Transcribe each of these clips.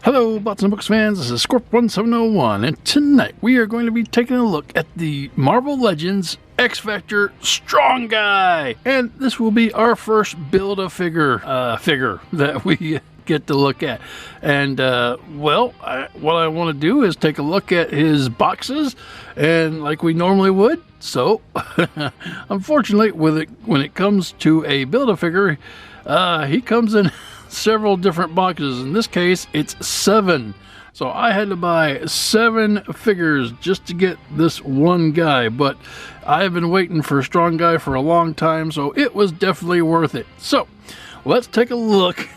Hello, Bots and Books fans, this is Scorp1701, and tonight we are going to be taking a look at the Marvel Legends X-Factor Strong Guy. And this will be our first Build-A-Figure that we get to look at. And, what I want to do is take a look at his boxes, and like we normally would. So, unfortunately, when it comes to a Build-A-Figure, he comes in several different boxes. In this case, it's 7. So I had to buy 7 figures just to get this one guy, but I've been waiting for a Strong Guy for a long time, so it was definitely worth it. So let's take a look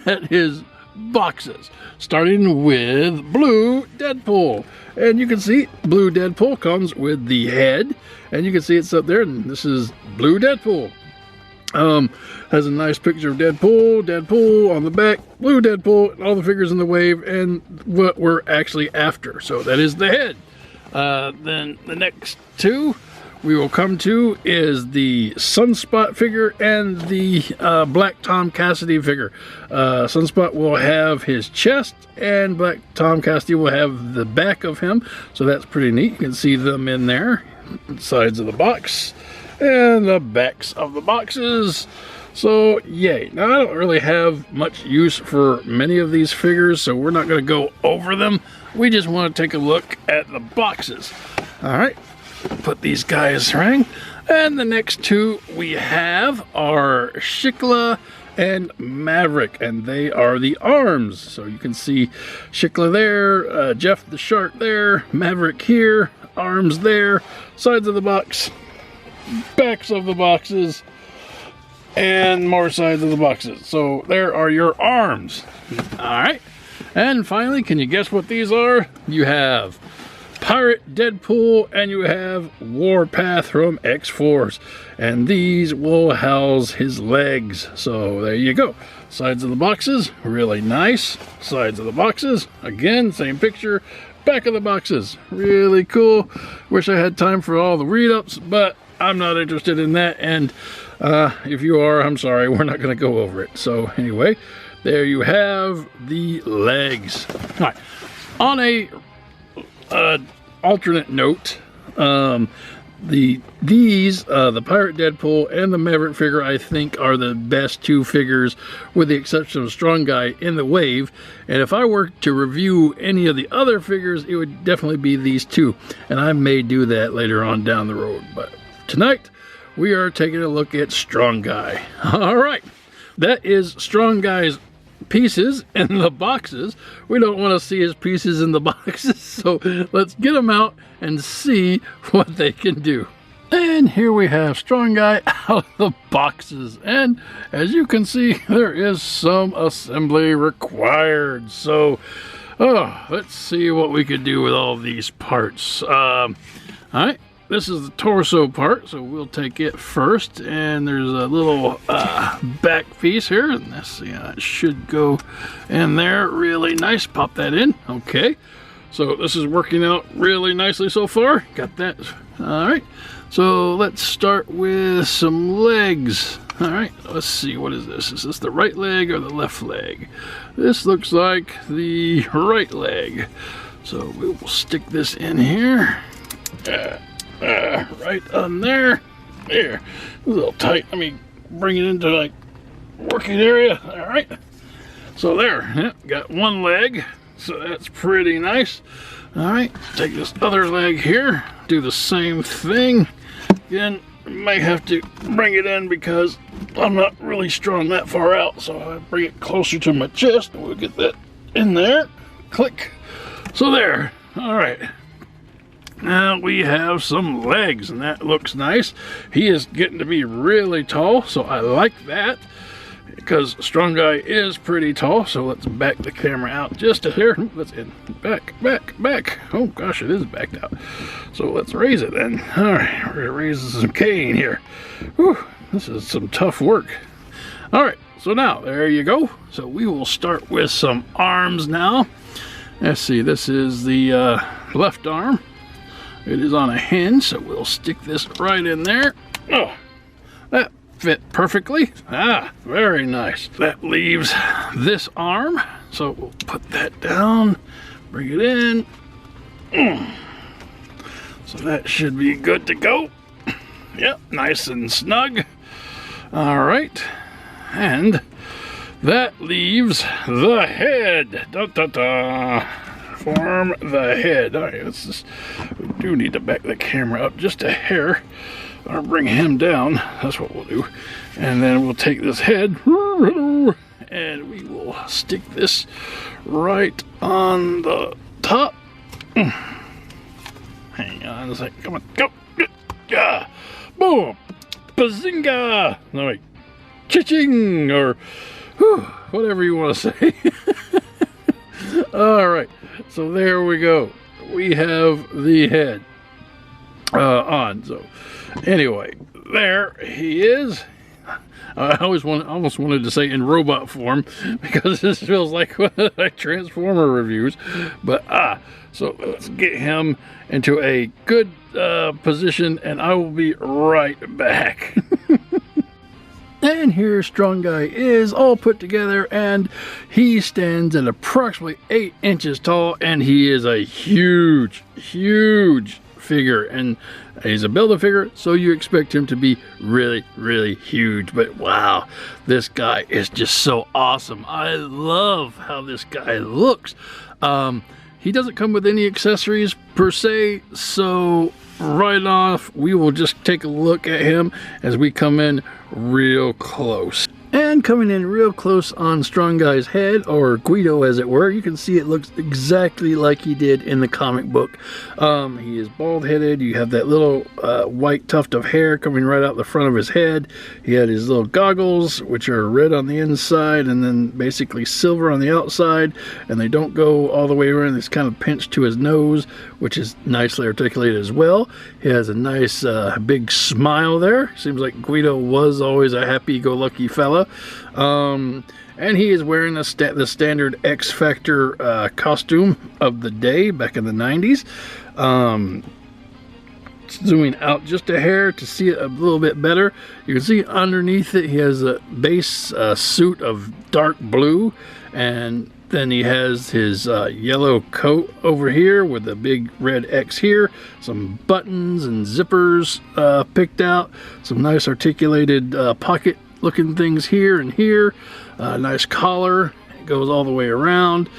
at his boxes, starting with Blue Deadpool. And you can see Blue Deadpool comes with the head, and you can see it's up there, and this is Blue Deadpool. Has a nice picture of Deadpool on the back, Blue Deadpool, and all the figures in the wave, and what we're actually after. So that is the head. Then the next two we will come to is the Sunspot figure and the Black Tom Cassidy figure. Sunspot will have his chest, and Black Tom Cassidy will have the back of him. So that's pretty neat. You can see them in there, sides of the box and the backs of the boxes. So yay. Now I don't really have much use for many of these figures, so we're not going to go over them. We just want to take a look at the boxes. Alright, put these guys right. And the next two we have are Shikla and Maverick, and they are the arms. So you can see Shikla there, Jeff the Shark there, Maverick here, arms there, sides of the box, backs of the boxes, and more sides of the boxes. So there are your arms. Alright, and finally, can you guess what these are? You have Pirate Deadpool and you have Warpath from X-Force, and these will house his legs. So there you go. Sides of the boxes, really nice. Sides of the boxes, again, same picture. Back of the boxes, really cool. Wish I had time for all the read-ups, but I'm not interested in that, and if you are, I'm sorry, we're not going to go over it. So anyway, there you have the legs. All right. On a alternate note, the Pirate Deadpool and the Maverick figure, I think, are the best two figures, with the exception of Strong Guy in the wave. And if I were to review any of the other figures, it would definitely be these two, and I may do that later on down the road. But tonight we are taking a look at Strong Guy. All right, that is Strong Guy's pieces in the boxes. We don't want to see his pieces in the boxes, so let's get them out and see what they can do. And here we have Strong Guy out of the boxes, and as you can see, there is some assembly required. So let's see what we could do with all these parts. All right, this is the torso part, so we'll take it first. And there's a little back piece here, and this it should go in there really nice. Pop that in. Okay, so this is working out really nicely so far. Got that. All right, so let's start with some legs. All right, let's see, what is this? Is this the right leg or the left leg? This looks like the right leg. So we will stick this in here. Right on there. There. A little tight. Let me bring it into like working area. All right. So there. Yeah, got one leg. So that's pretty nice. All right. Take this other leg here. Do the same thing. Again, might have to bring it in because I'm not really strong that far out. So I bring it closer to my chest. We'll get that in there. Click. So there. All right. Now we have some legs, and that looks nice. He is getting to be really tall, so I like that, because Strong Guy is pretty tall. So let's back the camera out just a hair. Let's in. Back. Oh gosh, it is backed out. So let's raise it then. All right, we're gonna raise some cane here. Whew, this is some tough work. All right, so now there you go. So we will start with some arms now. Let's see, this is the left arm. It is on a hinge, so we'll stick this right in there. Oh, fit perfectly. Ah, very nice. That leaves this arm. So we'll put that down, bring it in. So that should be good to go. Yep, nice and snug. All right, and that leaves the head. Da, da, da. Form the head. All right, we do need to back the camera up just a hair, or bring him down. That's what we'll do. And then we'll take this head, and we will stick this right on the top. Hang on a second. Come on, go. Yeah. Boom. Bazinga. No, wait. Cha-ching, or whew, whatever you want to say. All right. So there we go. We have the head on. So anyway, there he is. I almost wanted to say in robot form, because this feels like Transformer reviews. But so let's get him into a good position, and I will be right back. And here Strong Guy is all put together, and he stands at approximately 8 inches tall, and he is a huge figure, and he's a Build-A-Figure, so you expect him to be really huge. But wow, this guy is just so awesome. I love how this guy looks. He doesn't come with any accessories per se, so right off we will just take a look at him as we come in real close. And coming in real close on Strong Guy's head, or Guido as it were, you can see it looks exactly like he did in the comic book. He is bald-headed. You have that little white tuft of hair coming right out the front of his head. He had his little goggles, which are red on the inside and then basically silver on the outside, and they don't go all the way around. It's kind of pinched to his nose, which is nicely articulated as well. He has a nice big smile there. Seems like Guido was always a happy-go-lucky fella. And he is wearing the standard X Factor costume of the day back in the 90s. Zooming out just a hair to see it a little bit better, you can see underneath it he has a base suit of dark blue, and then he has his yellow coat over here with a big red X here, some buttons and zippers picked out, some nice articulated pocket looking things here and here, nice collar, it goes all the way around.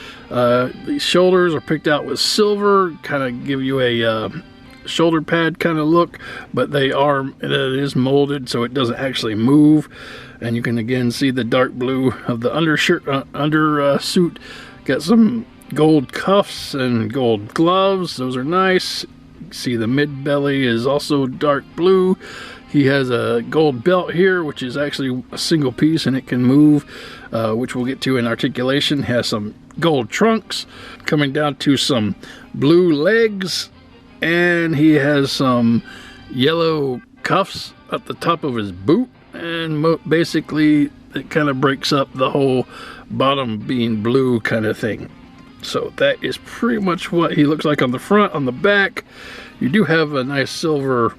These shoulders are picked out with silver, kind of give you a shoulder pad kind of look, but it is molded so it doesn't actually move. And you can again see the dark blue of the undershirt, suit. Got some gold cuffs and gold gloves, those are nice. You can see the mid belly is also dark blue. He has a gold belt here, which is actually a single piece and it can move, which we'll get to in Articulation. Has some gold trunks coming down to some blue legs, and he has some yellow cuffs at the top of his boot, and basically it kind of breaks up the whole bottom being blue kind of thing. So that is pretty much what he looks like on the front. On the back, you do have a nice silver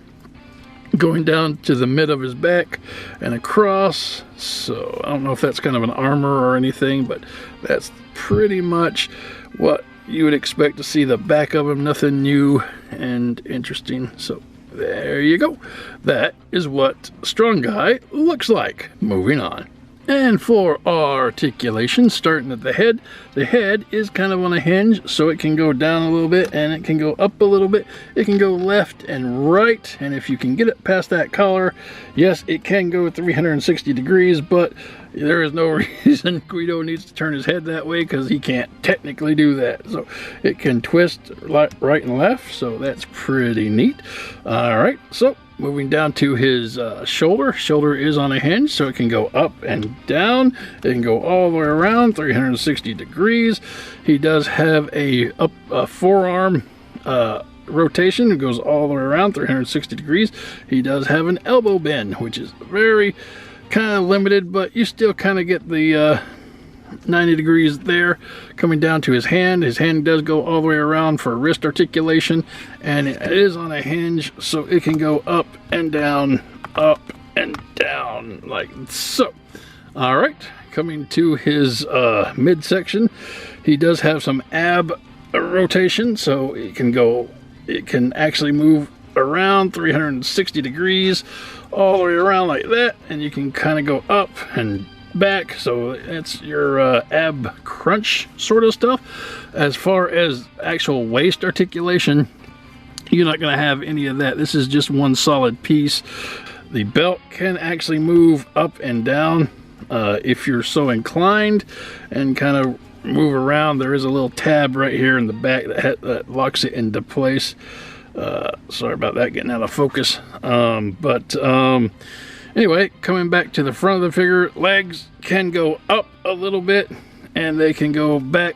going down to the mid of his back and across, so I don't know if that's kind of an armor or anything, but that's pretty much what you would expect to see the back of him. Nothing new and interesting. So there you go. That is what Strong Guy looks like. Moving on. And for Articulation, starting at the head is kind of on a hinge, so it can go down a little bit and it can go up a little bit. It can go left and right, and if you can get it past that collar, yes, it can go 360 degrees, but there is no reason Guido needs to turn his head that way, because he can't technically do that. So it can twist right and left, so that's pretty neat. All right, so moving down to his shoulder. Shoulder is on a hinge, so it can go up and down. It can go all the way around 360 degrees. He does have a forearm rotation. It goes all the way around 360 degrees. He does have an elbow bend, which is very kind of limited, but you still kind of get the 90 degrees there. Coming down to his hand does go all the way around for wrist articulation, and it is on a hinge, so it can go up and down like so. All right, coming to his midsection, he does have some ab rotation, so it can actually move around 360 degrees all the way around like that, and you can kind of go up and back, so it's your ab crunch sort of stuff. As far as actual waist articulation, you're not going to have any of that. This is just one solid piece. The belt can actually move up and down if you're so inclined, and kind of move around. There is a little tab right here in the back that locks it into place. Sorry about that getting out of focus. Anyway, coming back to the front of the figure, legs can go up a little bit, and they can go back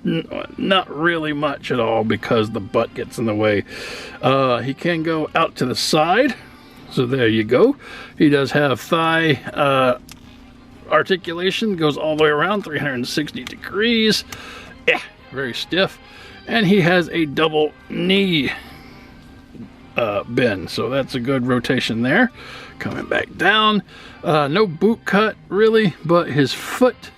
not really much at all because the butt gets in the way. He can go out to the side, so there you go. He does have thigh articulation, goes all the way around 360 degrees. Yeah, very stiff. And he has a double knee bend, so that's a good rotation there. Coming back down, no boot cut really, but his foot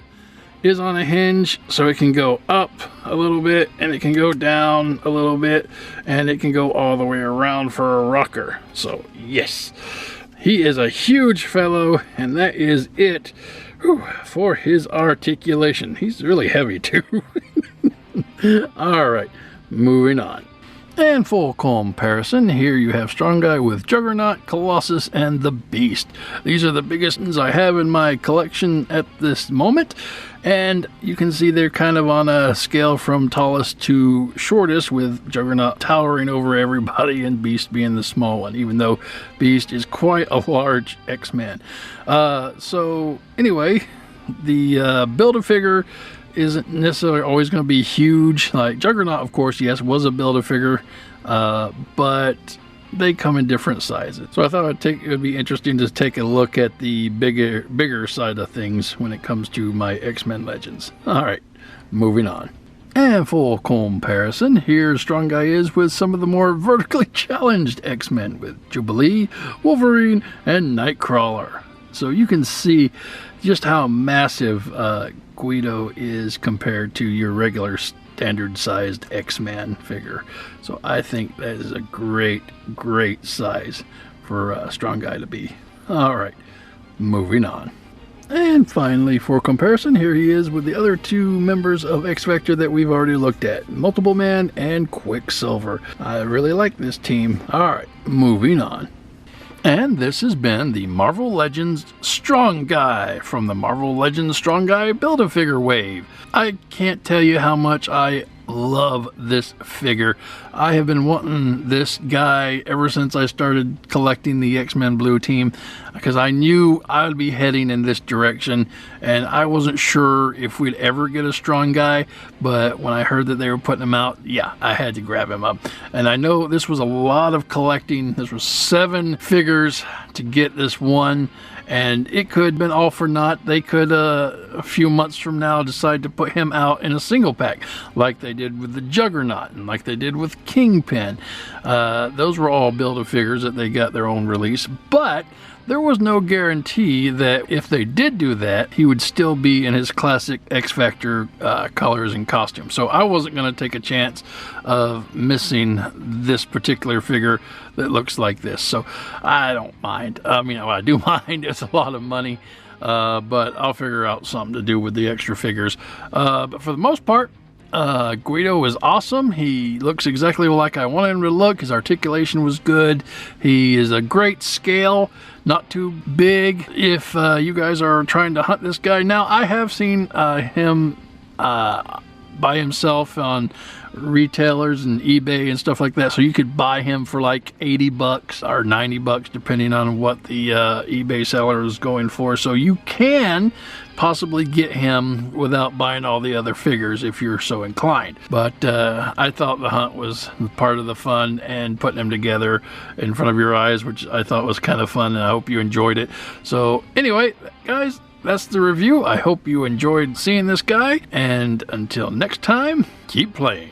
is on a hinge, so it can go up a little bit, and it can go down a little bit, and it can go all the way around for a rocker. So yes, he is a huge fellow, and that is it for his articulation. He's really heavy too. All right, moving on. And full comparison, here you have Strong Guy with Juggernaut, Colossus, and the Beast. These are the biggest ones I have in my collection at this moment, and you can see they're kind of on a scale from tallest to shortest, with Juggernaut towering over everybody and Beast being the small one, even though Beast is quite a large X-Man. So anyway, the Build-A-Figure isn't necessarily always going to be huge. Like Juggernaut, of course, yes, was a Build-A-Figure, but they come in different sizes. So I thought it would be interesting to take a look at the bigger side of things when it comes to my X-Men Legends. All right, moving on. And full comparison, here Strong Guy is with some of the more vertically challenged X-Men, with Jubilee, Wolverine, and Nightcrawler. So you can see just how massive Guido is compared to your regular standard sized X-Man figure. So I think that is a great size for a Strong Guy to be. All right, moving on. And finally, for comparison, here he is with the other two members of X-Factor that we've already looked at, Multiple Man and Quicksilver. I really like this team. All right, moving on. And this has been the Marvel Legends Strong Guy from the Marvel Legends Strong Guy Build-A-Figure wave. I can't tell you how much I love this figure. I have been wanting this guy ever since I started collecting the X-Men Blue team, because I knew I would be heading in this direction, and I wasn't sure if we'd ever get a Strong Guy, but when I heard that they were putting him out, yeah, I had to grab him up. And I know this was a lot of collecting. This was 7 figures to get this one, and it could have been all for naught. They could, a few months from now, decide to put him out in a single pack, like they did with the Juggernaut, and like they did with Kingpin. Those were all Build-A-Figures that they got their own release, but there was no guarantee that if they did do that, he would still be in his classic X-Factor colors and costume. So I wasn't going to take a chance of missing this particular figure that looks like this. So I don't mind. I mean, I do mind. It's a lot of money, but I'll figure out something to do with the extra figures. But for the most part, Guido was awesome. He looks exactly like I wanted him to look. His articulation was good. He is a great scale, not too big. If you guys are trying to hunt this guy, now I have seen him by himself on retailers and eBay and stuff like that, so you could buy him for like 80 bucks or 90 bucks depending on what the eBay seller is going for. So you can possibly get him without buying all the other figures if you're so inclined. But I thought the hunt was part of the fun, and putting them together in front of your eyes, which I thought was kind of fun, and I hope you enjoyed it. So anyway, guys, that's the review. I hope you enjoyed seeing this guy, and until next time, keep playing.